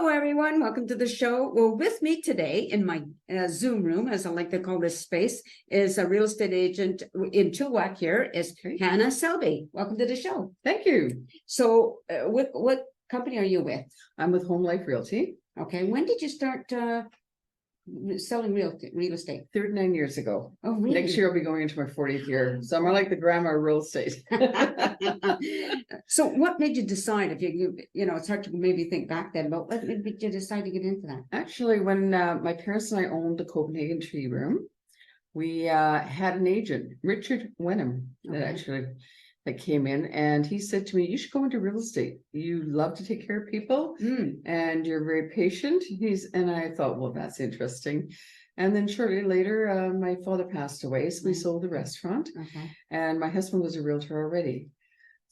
Hello, everyone. Welcome to the show. Well, with me today in my Zoom room, as I like to call this space, is a real estate agent in Chilliwack. Here is Hanne Selby. Welcome to the show. Thank you. So, what company are you with? I'm with Home Life Realty. Okay. When did you start selling real estate? 39 years ago. Oh, really? Next year I'll be going into my 40th year. So I'm more like the grandma of real estate. So what made you decide, if you know, it's hard to maybe think back then, but what made you decide to get into that? Actually, when my parents and I owned the Copenhagen Tree Room, we had an agent, Richard Wenham, that came in, and he said to me, you should go into real estate. You love to take care of people and you're very patient. And I thought, well, that's interesting. And then shortly later, my father passed away, so we sold the restaurant. And my husband was a realtor already.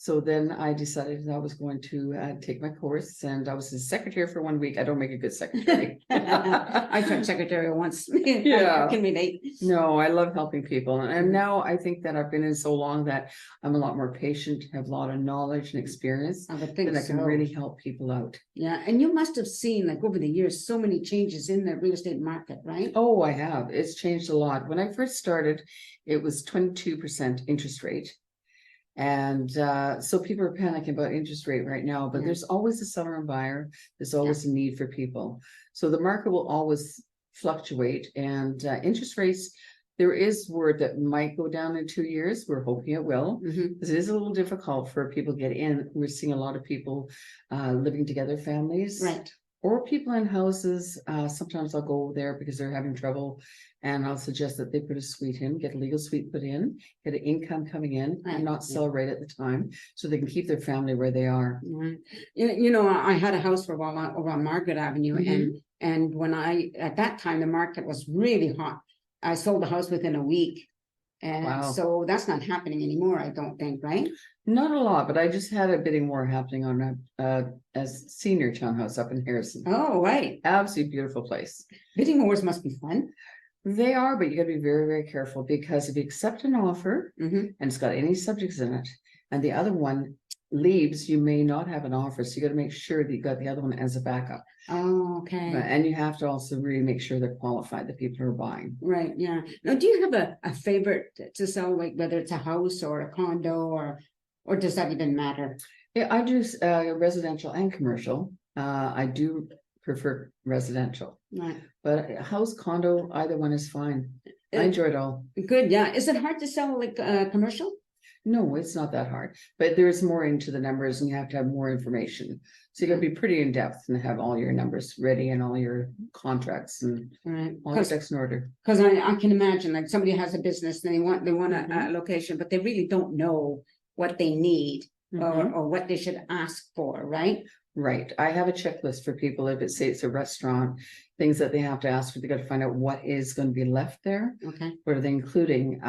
So then I decided I was going to take my course, and I was his secretary for 1 week. I don't make a good secretary. I tried secretary once. Yeah. I can relate. No, I love helping people. And now I think that I've been in so long that I'm a lot more patient, have a lot of knowledge and experience. I would think that I can really help people out. Yeah. And you must have seen, like, over the years, so many changes in the real estate market, right? Oh, I have. It's changed a lot. When I first started, it was 22% interest rate. And so people are panicking about interest rate right now, but there's always a seller and buyer. There's always a need for people. So the market will always fluctuate, and interest rates, there is word that might go down in 2 years. We're hoping it will, because it is a little difficult for people to get in. We're seeing a lot of people living together, families. Right. Or people in houses. Sometimes I'll go there because they're having trouble, and I'll suggest that they put a suite in, get a legal suite put in, get an income coming in, and not sell right at the time, so they can keep their family where they are. You know, I had a house for a while over on Margaret Avenue, and when at that time the market was really hot, I sold the house within a week. And so that's not happening anymore, I don't think, right? Not a lot, but I just had a bidding war happening on a senior townhouse up in Harrison. Oh, right. Absolutely beautiful place. Bidding wars must be fun. They are, but you got to be very, very careful, because if you accept an offer and it's got any subjects in it, and the other one leaves, you may not have an offer. So you got to make sure that you got the other one as a backup. Oh, okay. And you have to also really make sure they're qualified, the people who are buying. Right. Yeah. Now, do you have a favorite to sell, like whether it's a house or a condo, or does that even matter? Yeah, I do residential and commercial. I do prefer residential, right? But house, condo, either one is fine. I enjoy it all. Good. Yeah. Is it hard to sell like commercial? No, it's not that hard, but there's more into the numbers, and you have to have more information. So you got to be pretty in depth and have all your numbers ready and all your contracts and all your ducks in order. Because I can imagine, like, somebody has a business and they want a location, but they really don't know what they need or what they should ask for, right? Right. I have a checklist for people. If it say it's a restaurant, things that they have to ask for, they got to find out what is going to be left there. Okay. What are they including?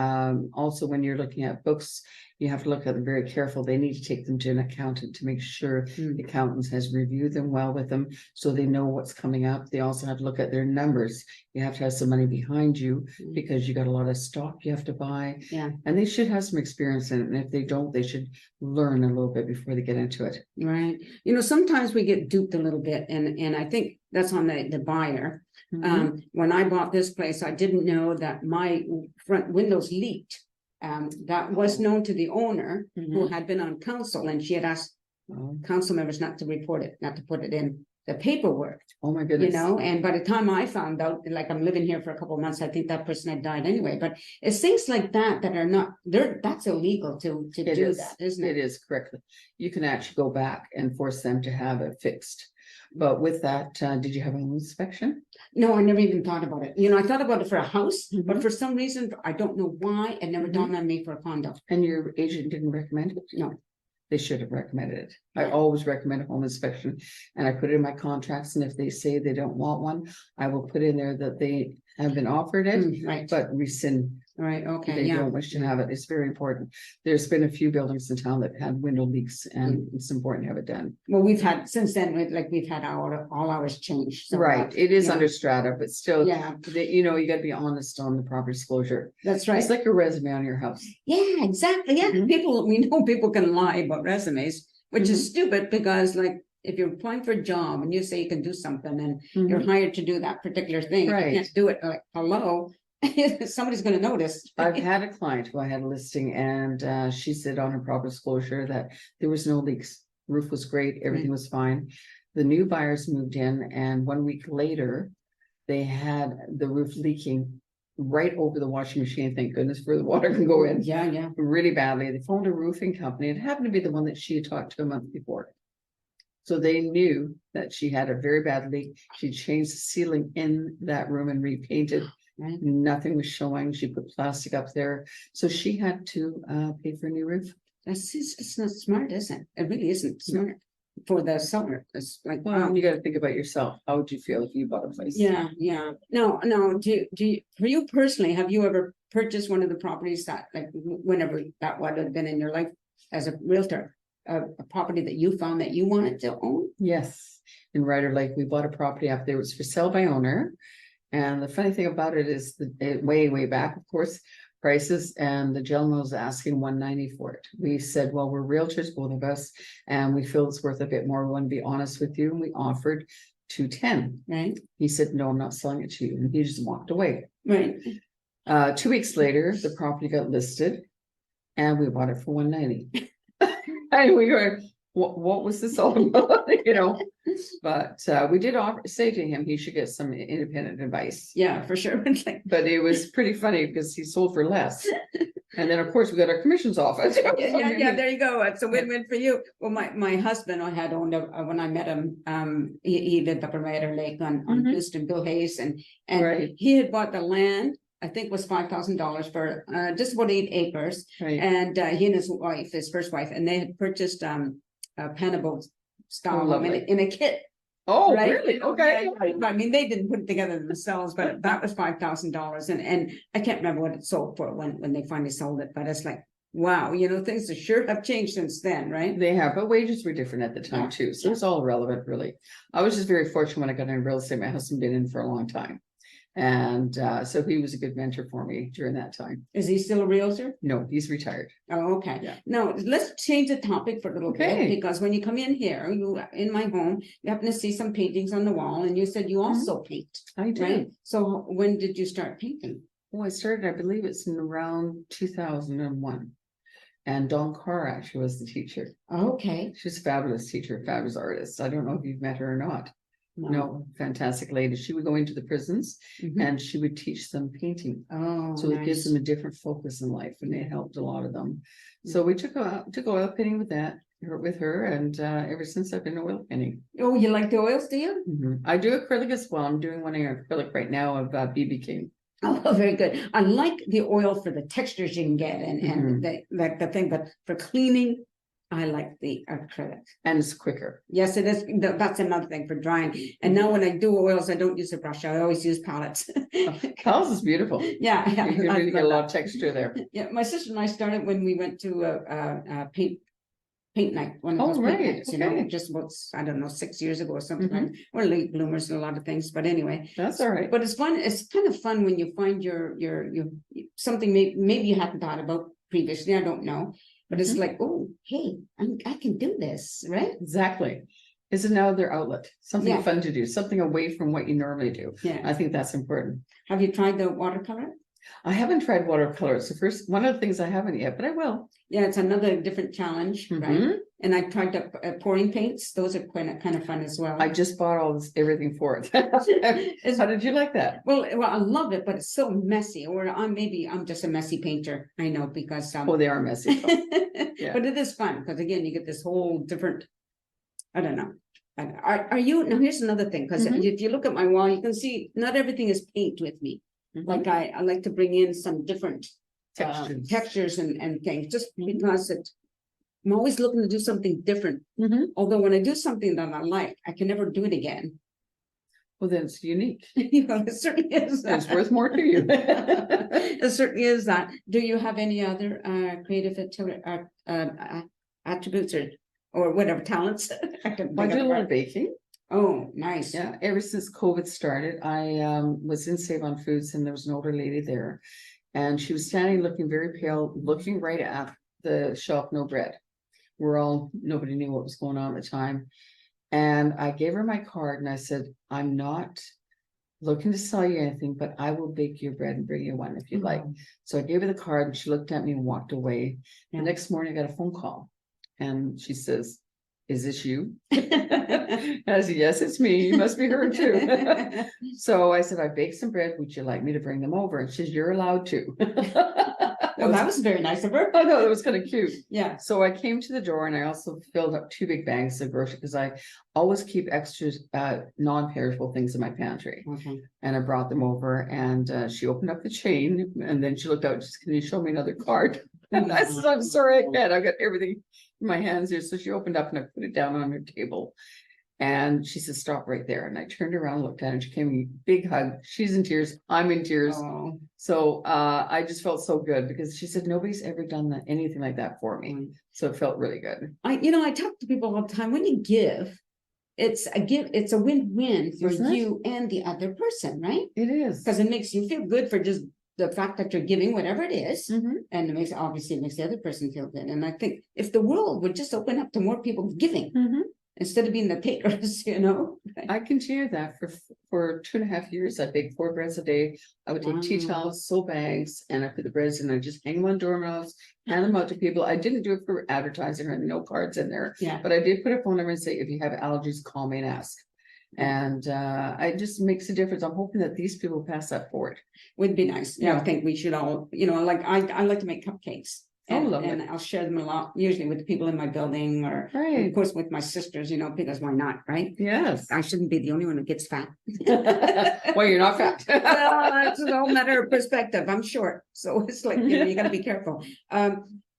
Also, when you're looking at books, you have to look at them very careful. They need to take them to an accountant to make sure the accountant has reviewed them well with them, so they know what's coming up. They also have to look at their numbers. You have to have some money behind you because you got a lot of stock you have to buy. Yeah. And they should have some experience in it. And if they don't, they should learn a little bit before they get into it. Right. You know, sometimes we get duped a little bit, and I think that's on the buyer. When I bought this place, I didn't know that my front windows leaked. That was known to the owner, who had been on council, and she had asked council members not to report it, not to put it in the paperwork. Oh my goodness. You know, and by the time I found out, like, I'm living here for a couple of months, I think that person had died anyway. But it's things like that that are not there. That's illegal to do that, isn't it? It is, correct. You can actually go back and force them to have it fixed. But with that, did you have an inspection? No, I never even thought about it. You know, I thought about it for a house, but for some reason, I don't know why, it never dawned on me for a condo. And your agent didn't recommend it? No. They should have recommended it. I always recommend a home inspection, and I put it in my contracts. And if they say they don't want one, I will put in there that they have been offered it, but rescind. Right. Okay. They don't wish to have it. It's very important. There's been a few buildings in town that had window leaks, and it's important to have it done. Well, we've had since then, we've had all ours changed. So right. It is under strata, but still, you know, you got to be honest on the proper disclosure. That's right. It's like a resume on your house. Yeah, exactly. Yeah. We know people can lie about resumes, which is stupid, because, like, if you're applying for a job and you say you can do something and you're hired to do that particular thing, you Right. can't do it, like, hello, somebody's gonna notice. I've had a client who I had a listing and she said on her proper disclosure that there was no leaks. Roof was great, everything was fine. The new buyers moved in and 1 week later, they had the roof leaking right over the washing machine. Thank goodness for the water can go in Yeah. really badly. They phoned a roofing company. It happened to be the one that she had talked to a month before. So they knew that she had a very bad leak. She changed the ceiling in that room and repainted. Right. Nothing was showing. She put plastic up there. So she had to pay for a new roof. It's not smart, is it? It really isn't smart for the seller. It's like, Well, you got to think about yourself. How would you feel if you bought a place? Yeah. No, do you, for you personally, have you ever purchased one of the properties that, like, whenever that would have been in your life as a realtor, a property that you found that you wanted to own? Yes. In Ryder Lake, we bought a property up there. It was for sale by owner. And the funny thing about it is way back, of course, prices, and the gentleman was asking 190 for it. We said, well, we're realtors, both of us, and we feel it's worth a bit more. We want to be honest with you. And we offered 210. Right. He said, no, I'm not selling it to you. And he just walked away. Right. 2 weeks later, the property got listed and we bought it for 190. And we were, what was this all about? But we did say to him he should get some independent advice. Yeah, for sure. But it was pretty funny because he sold for less. And then, of course, we got our commissions off it. Yeah, there you go. It's a win-win for you. Well, my husband, I had owned when I met him, he lived up in Ryder Lake on Houston, Bill Hayes, and Right. he had bought the land, I think was $5,000 for just about 8 acres. Right. And he and his wife, his first wife, and they had purchased a Panabo style home in a kit. Oh, Right? really? Okay. Yeah. I mean, they didn't put it together themselves, but that was $5,000, and I can't remember what it sold for when they finally sold it. But it's like, wow, things sure have changed since then, right? They have, but wages were different at the time too, so it's all relevant, really. I was just very fortunate when I got into real estate. My husband been in for a long time, and so he was a good mentor for me during that time. Is he still a realtor? No, he's retired. Oh, okay. Yeah. No, let's change the topic for a little bit, because when you come in here, in my home, you happen to see some paintings on the wall, and you said you also paint. I do. Right? So when did you start painting? Well, I started, I believe it's in around 2001. And Dawn Carr actually was the teacher. Okay. She's a fabulous teacher, fabulous artist. I don't know if you've met her or not. No, fantastic lady. She would go into the prisons and she would teach them painting. Oh, so it gives them a different focus in life, and it helped a lot of them. So we took oil painting with her, and ever since I've been oil painting. Oh, you like the oils, do you? I do acrylic as well. I'm doing one in acrylic right now of BB King. Oh, very good. I like the oil for the textures you can get and the thing, but for cleaning, I like the acrylic. And it's quicker. Yes, it is. That's another thing for drying. And now when I do oils, I don't use a brush. I always use palettes. Palettes is beautiful. Yeah. You can really get a lot of texture there. Yeah, my sister and I started when we went to a paint night, one of those paint nights, just about, I don't know, 6 years ago or something. Like, we're late bloomers in a lot of things, but anyway. That's all right. But it's fun. It's kind of fun when you find your something maybe you hadn't thought about previously. I don't know. But it's like, oh, hey, I can do this, right? Exactly. It's another outlet, something fun to do, something away from what you normally do. Yeah. I think that's important. Have you tried the watercolor? I haven't tried watercolor. It's the first one of the things I haven't yet, but I will. Yeah, it's another different challenge, right? And I tried pouring paints. Those are kind of fun as well. I just bought everything for it. How did you like that? Well, I love it, but it's so messy. Or I'm just a messy painter. I know, because they are messy. But it is fun because again, you get this whole different. I don't know. Are you now? Here's another thing, because if you look at my wall, you can see not everything is paint with me. Like I like to bring in some different textures and things, just because I'm always looking to do something different. Although when I do something that I like, I can never do it again. Well, then it's unique. It certainly is. It's worth more to you. It certainly is that. Do you have any other creative attributes or whatever talents? I do a lot of baking. Oh, nice. Yeah, ever since COVID started, I was in Save on Foods, and there was an older lady there, and she was standing looking very pale, looking right at the shelf, no bread. Nobody knew what was going on at the time. And I gave her my card and I said, I'm not looking to sell you anything, but I will bake you bread and bring you one if you'd like. So I gave her the card and she looked at me and walked away. Yeah. The next morning I got a phone call and she says, is this you? I said, yes, it's me. You must be her too. So I said, I baked some bread. Would you like me to bring them over? And she says, you're allowed to. Well, that was very nice of her. Oh, no, that was kind of cute. Yeah. So I came to the door and I also filled up 2 big bags of groceries because I always keep extras, non-perishable things in my pantry. Okay. And I brought them over and she opened up the chain and then she looked out, just, can you show me another card? And I said, I'm sorry, I can't. I've got everything in my hands here. So she opened up and I put it down on her table. And she said, stop right there. And I turned around, looked at her, and she gave me a big hug. She's in tears. I'm in tears. Oh. So I just felt so good because she said, nobody's ever done that, anything like that for me. So it felt really good. I talk to people all the time. When you give, it's a win-win for Isn't it? you and the other person, right? It is. Because it makes you feel good for just the fact that you're giving whatever it is. Mhm. And it makes the other person feel good. And I think if the world would just open up to more people giving instead of being the takers, I continued that for 2.5 years. I baked 4 breads a day. I would take tea Wow. towels, sew bags, and I put the breads in. I just hang them on doorknobs, hand them out to people. I didn't do it for advertising or no cards in there, Yeah. but I did put a phone number and say, if you have allergies, call me and ask. And it just makes a difference. I'm hoping that these people pass that forward. Would be nice. Yeah, Yeah. I think we should all, like I like to make cupcakes. Oh, And, lovely. and I'll share them a lot, usually with the people in my building or Right. of course with my sisters, because why not, right? Yes. I shouldn't be the only one who gets fat. Well, you're not fat. Well, it's all matter of perspective. I'm short, so it's like, you gotta be careful.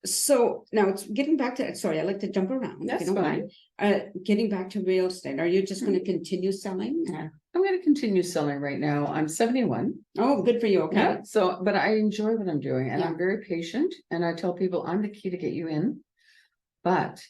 So now it's getting back to, sorry, I like to jump around. if That's you don't fine. mind. Getting back to real estate, are you just gonna continue selling? I'm going to continue selling right now. I'm 71. Oh, good for you, okay. Yeah. So, but I enjoy what I'm doing and Yeah. I'm very patient. And I tell people I'm the key to get you in, but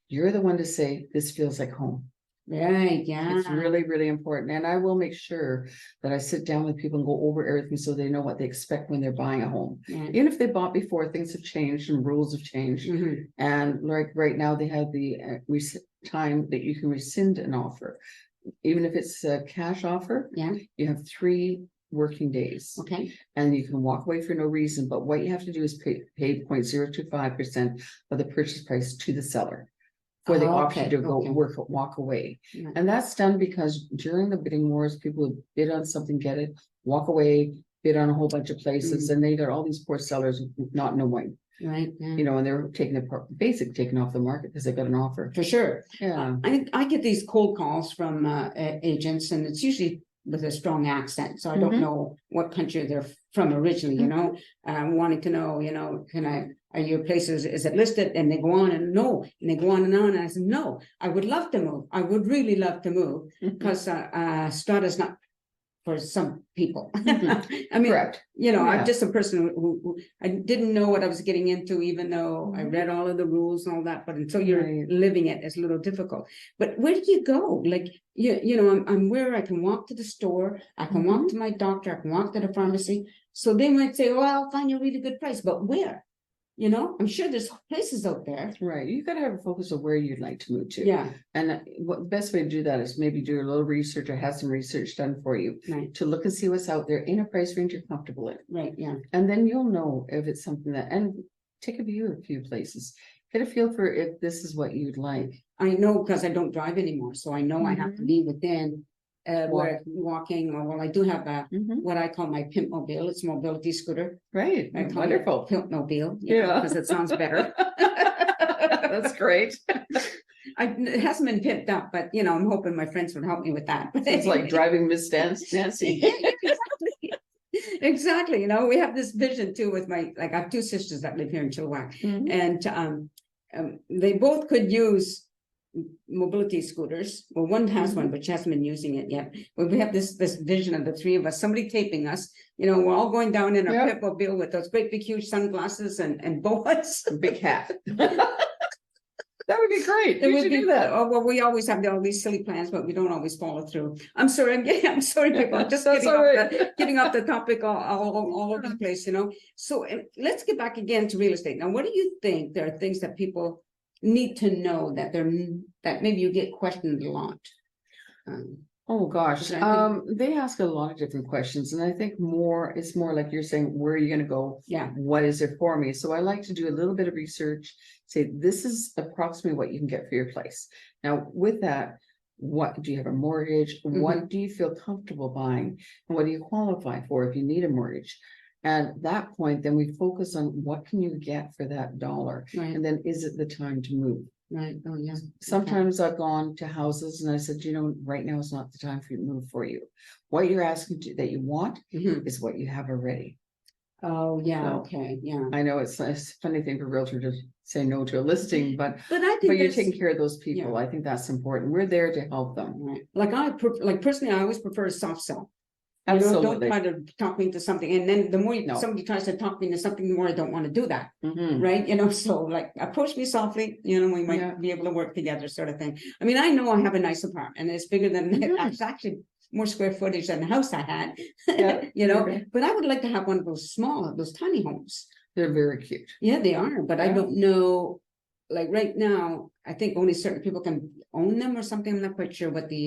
you're the one to say, this feels like home. Right, yeah. It's really, really important. And I will make sure that I sit down with people and go over everything so they know what they expect when they're buying a home. Yeah. Even if they bought before, things have changed and rules have changed. Mhm. And like right now, they have the time that you can rescind an offer. Even if it's a cash offer, Yeah, you have 3 working days. okay. And you can walk away for no reason, but what you have to do is pay 0.025% of the purchase price to the seller for the Oh, option okay, to go okay. walk away. Yeah. And that's done because during the bidding wars, people would bid on something, get it, walk away, bid on a whole bunch of places, and they got all these poor sellers not knowing, Right, yeah. and they're taking taken off the market because they got an offer. For sure. Yeah. I get these cold calls from agents and it's usually with a strong accent. So I don't Mhm. know what country they're from originally, wanting to know, are your places, is it listed? And they go on and no, and they go on. And I said, no, I would love to move. I would really love to move because Strata's not for some people. I mean, Correct. I'm Yeah. just a person who I didn't know what I was getting into, even though I read all of the rules and all that, but until you're Right. living it, it's a little difficult. But where do you go? Like, I'm where I can walk to the store, I can walk to my doctor, I can walk to the pharmacy. So they might say, oh, I'll find you a really good price, but where? I'm sure there's places out there. Right. You got to have a focus of where you'd like to move to. Yeah, And what the best way to do that is maybe do a little research or have some research done for you right, to look and see what's out there in a price range you're comfortable in. right, yeah. And then you'll know if it's something and take a view of a few places. Get a feel for if this is what you'd like. I know because I don't drive anymore, so I know I have to be within where walking, or I do have what I call my pimp mobile. It's a mobility scooter. Right. I call Wonderful. it pimp mobile, Yeah. because it sounds better. That's great. It hasn't been pimped up, but I'm hoping my friends would help me with that. It's like driving Miss Nancy. Exactly. We have this vision too with I have 2 sisters that live here in Chilliwack, and they both could use mobility scooters. Well, one has one, but she hasn't been using it yet. But we have this vision of the 3 of us, somebody taping us. We're all going down in our Yep. pit mobile with those great big huge sunglasses and boas. Big hat. That would be great. It We would should be do that. Oh, well, we always have all these silly plans, but we don't always follow through. I'm sorry. I'm sorry, people. I'm just That's getting off the topic all over the place. So let's get back again to real estate. Now, what do you think? There are things that people need to know that that maybe you get questioned a lot. Oh, gosh, Is there anything- they ask a lot of different questions, and I think it's more like you're saying, where are you gonna go? Yeah. What is it for me? So I like to do a little bit of research, say, this is approximately what you can get for your place. Now, with that, what, do you have a mortgage? What do you feel comfortable buying? And what do you qualify for if you need a mortgage? And at that point, then we focus on what can you get for that dollar? Right, And then is it the time to move? right, oh, yeah. Sometimes I've gone to houses and I said, right now is not the time for you to move for you. What you're asking that you want Mhm. is what you have already. Oh, yeah, So- okay, yeah. I know it's a funny thing for a realtor to say no to a listing, but But I think you're that's- taking care of those people. yeah. I think that's important. We're there to help them. Right. Like personally, I always prefer a soft sell. You know, don't Absolutely. try to talk me into something, and then the more No. somebody tries to talk me into something, the more I don't want to do that, Mhm. right? You know, so like approach me softly, we might Yeah. be able to work together, sort of thing. I mean, I know I have a nice apartment, and it's bigger than it's actually more square footage than the house I had, Yeah, okay. but I would like to have one of those tiny homes. They're very cute. Yeah, they are, but I Yeah. don't know, like right now, I think only certain people can own them or something. I'm not quite sure what the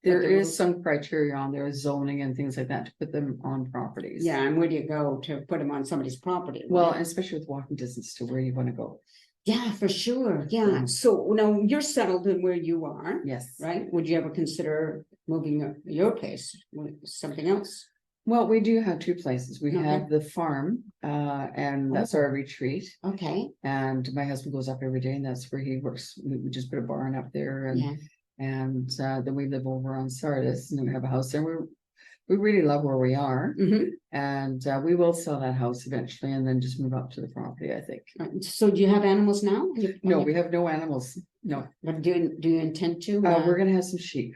There the is rules- some criteria on there, zoning and things like that, to put them on properties. Yeah, and where do you go to put them on somebody's property? right? Well, especially with walking distance to where you want to go. Yeah, for sure, yeah. Mhm. So now you're settled in where you are, Yes. right? Would you ever consider moving your place with something else? Well, we do have two places. We Okay. have the farm, and that's our retreat. Okay, And my husband goes up every day and that's where he works. We just put a barn up there and, yeah, then we live over on Sardis and then we have a house there. We really love where we are. And, we will sell that house eventually and then just move up to the property, I think. So do you have animals now? No, we have no animals. No, But do you intend to? we're gonna have some sheep.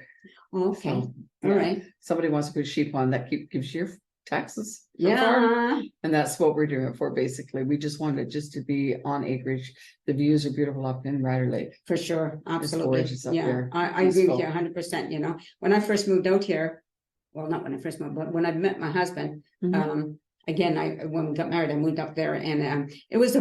Oh, okay, So, all yeah. right, Somebody wants to put sheep on that gives you your taxes. for farm. yeah, And that's what we're doing it for, basically. We just want it just to be on acreage. The views are beautiful up in Ryder Lake. for sure, absolutely, gorgeous up yeah, there. I agree with you Peaceful. 100%, when I first moved out here. Well, not when I first moved, but when I met my husband, Mhm. again, when we got married, I moved up there, and it was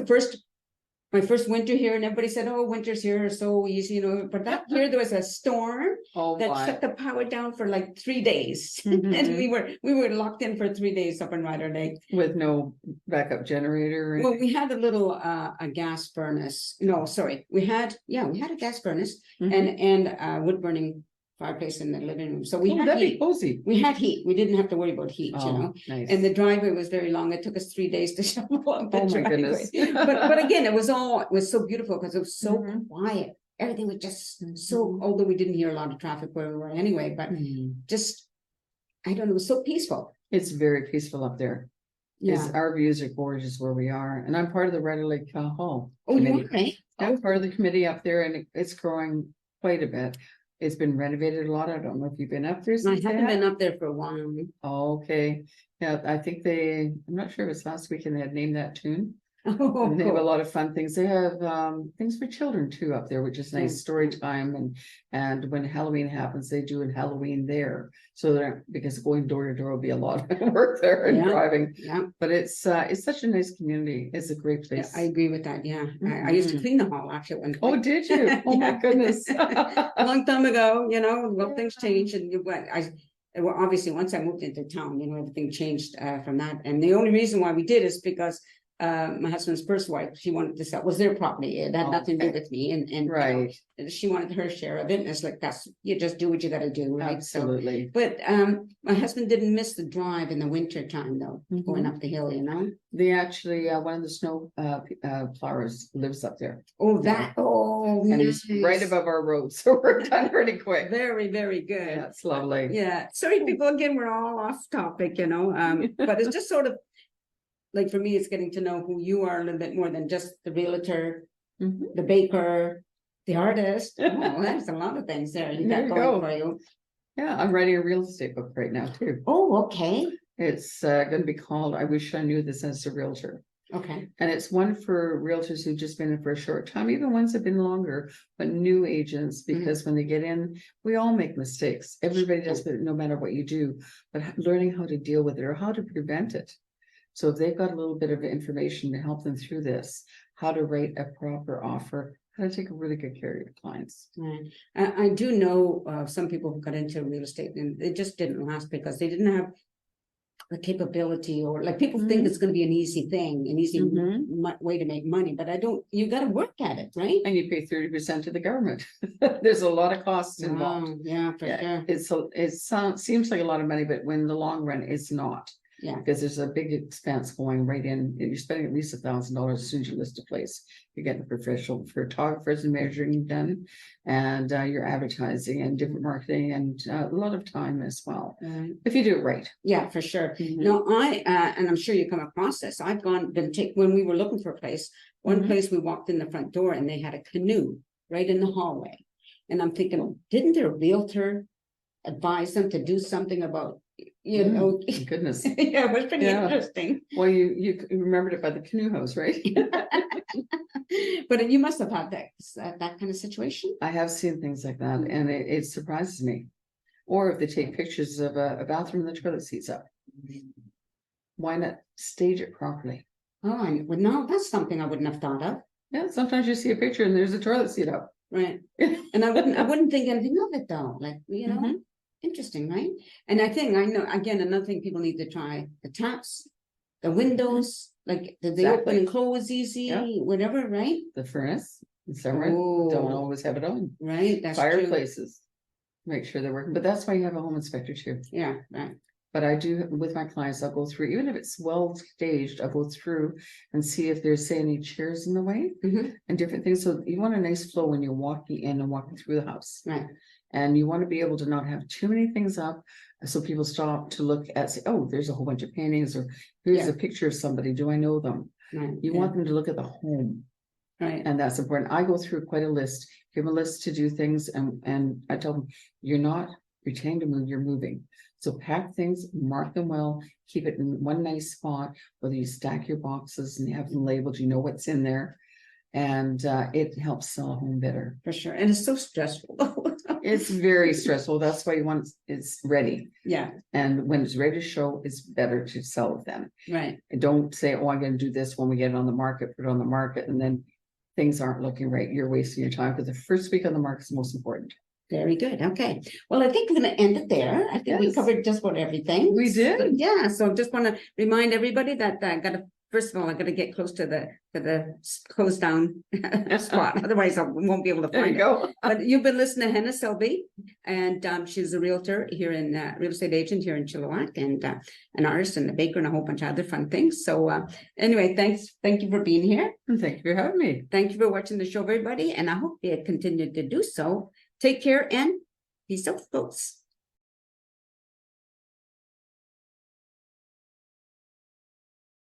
my first winter here, and everybody said, oh, winters here are so easy, but that year there was a storm Oh, that my. shut the power down for like 3 days. And Mhm. we were locked in for 3 days up in Ryder Lake. With no backup generator. Well, we had a little a gas furnace. No, sorry, we had a gas furnace Mhm. and wood burning fireplace in the living room. So we Oh, had that'd be heat. cozy. We had heat. We didn't have to worry about heat, Oh, nice. And the driveway was very long. It took us 3 days to shovel up the Oh, my driveway. goodness. But again, it was so beautiful because it was so Mhm. quiet. Everything was just so, Mhm. although we didn't hear a lot of traffic where we were anyway, but Mhm. just, I don't know, it was so peaceful. It's very peaceful up there. Yeah. Our views are gorgeous where we are. And I'm part of the Ryder Lake Hall. Oh, you committee. are, right? I'm part of the committee up there and it's growing quite a bit. It's been renovated a lot. I don't know if you've been up there I since haven't that. been up there for a while. Okay, yeah, I think I'm not sure if it's last weekend they had named that tune. Oh, And they have a cool. lot of fun things. They have things for children too up there, which is nice. Mm, Story mm. time and when Halloween happens, they do it Halloween there. So because going door to door will be a lot of work there and Yeah. driving. Yeah, But it's such a nice community. It's a great yeah, place. I agree with that. Yeah, I used to Mhm. clean the hall actually. Oh, did you? Oh my Yeah. goodness. A long time ago, well, things Yeah. changed and well, obviously, once I moved into town, everything changed from that. And the only reason why we did is because my husband's first wife, she wanted to sell, was their property. It had nothing to do Okay. with me. And Right. she wanted her share of it. And it's like, you just do what you gotta do, right? So, Absolutely. but my husband didn't miss the drive in the winter time though, going Mhm. up the hill, They actually, one of the snow plowers lives up there. Oh, And he's right nice. above our road, so we're done pretty quick. Very, very good. Yeah, it's lovely. Yeah, sorry, people, again, we're all off topic, but it's just sort of, like, for me, it's getting to know who you are a little bit more than just the realtor, Mhm. the baker, the artist. Oh, there's a lot of things there you There got you going go. for you. Yeah, I'm writing a real estate book right now too. Oh, okay, It's gonna be called I Wish I Knew This as a Realtor. okay, And it's one for realtors who've just been in for a short time, even ones that have been longer, but new agents, because when they get in, we all make mistakes. Everybody does, no matter what you do, but learning how to deal with it or how to prevent it. So if they've got a little bit of information to help them through this, how to write a proper offer, Gotta take really good care of your clients. Right. I do know some people who got into real estate and it just didn't last because they didn't have the capability, or like people think it's going to be an easy thing, an easy way to make money, but I don't, you got to work at it, right? And you pay 30% to the government. There's a lot of costs involved. Yeah, for sure. Seems like a lot of money, but when in the long run, it's not. Yeah. Because there's a big expense going right in. You're spending at least $1,000 as soon as you list a place. You're getting professional photographers and measuring done, and your advertising and different marketing, and a lot of time as well. If you do it right. Yeah, for sure. No, and I'm sure you come across this. I've when we were looking for a place, one place we walked in the front door and they had a canoe right in the hallway. And I'm thinking, didn't their realtor advise them to do something about, you know? Goodness. Yeah, it was pretty interesting. Well, you remembered it by the canoe house, right? But you must have had that kind of situation. I have seen things like that, and it surprises me. Or if they take pictures of a bathroom and the toilet seats up, why not stage it properly? Oh, well, no, that's something I wouldn't have thought of. Yeah, sometimes you see a picture and there's a toilet seat up. Right. And I wouldn't think anything of it though. Like, you know, interesting, right? And I know, again, another thing people need to try, the taps, the windows, like did they open and close easy, whatever, right? The furnace in summer don't always have it on. Right. That's fireplaces. Make sure they're working. But that's why you have a home inspector too. Yeah, right. But I do, with my clients, I'll go through, even if it's well staged, I'll go through and see if there's, say, any chairs in the way and different things. So you want a nice flow when you're walking in and walking through the house. Right. And you want to be able to not have too many things up. So people stop to look at, say, oh, there's a whole bunch of paintings, or here's a picture of somebody. Do I know them? Right. You want them to look at the home. Right. And that's important. I go through quite a list, give them a list to do things. And I tell them, you're not pretending to move, you're moving. So pack things, mark them well, keep it in one nice spot, whether you stack your boxes and have them labeled, you know what's in there. And it helps sell a home better. For sure. And it's so stressful. It's very stressful. That's why you want it's ready. Yeah. And when it's ready to show, it's better to sell it then. Right. And don't say, oh, I'm going to do this when we get it on the market, put it on the market, and then things aren't looking right. You're wasting your time, because the first week on the market is most important. Very good. Okay. Well, I think we're going to end it there. I think we covered just about everything. We did. So, yeah. So just want to remind everybody that I got to, first of all, I got to get close to the closed down spot. Otherwise, I won't be able to find it. Go. But you've been listening to Hanne Selby, and she's a realtor here in real estate agent here in Chilliwack, and an artist and a baker and a whole bunch of other fun things. So anyway, thank you for being here. And thank you for having me. Thank you for watching the show, everybody, and I hope you continue to do so. Take care and peace out, folks.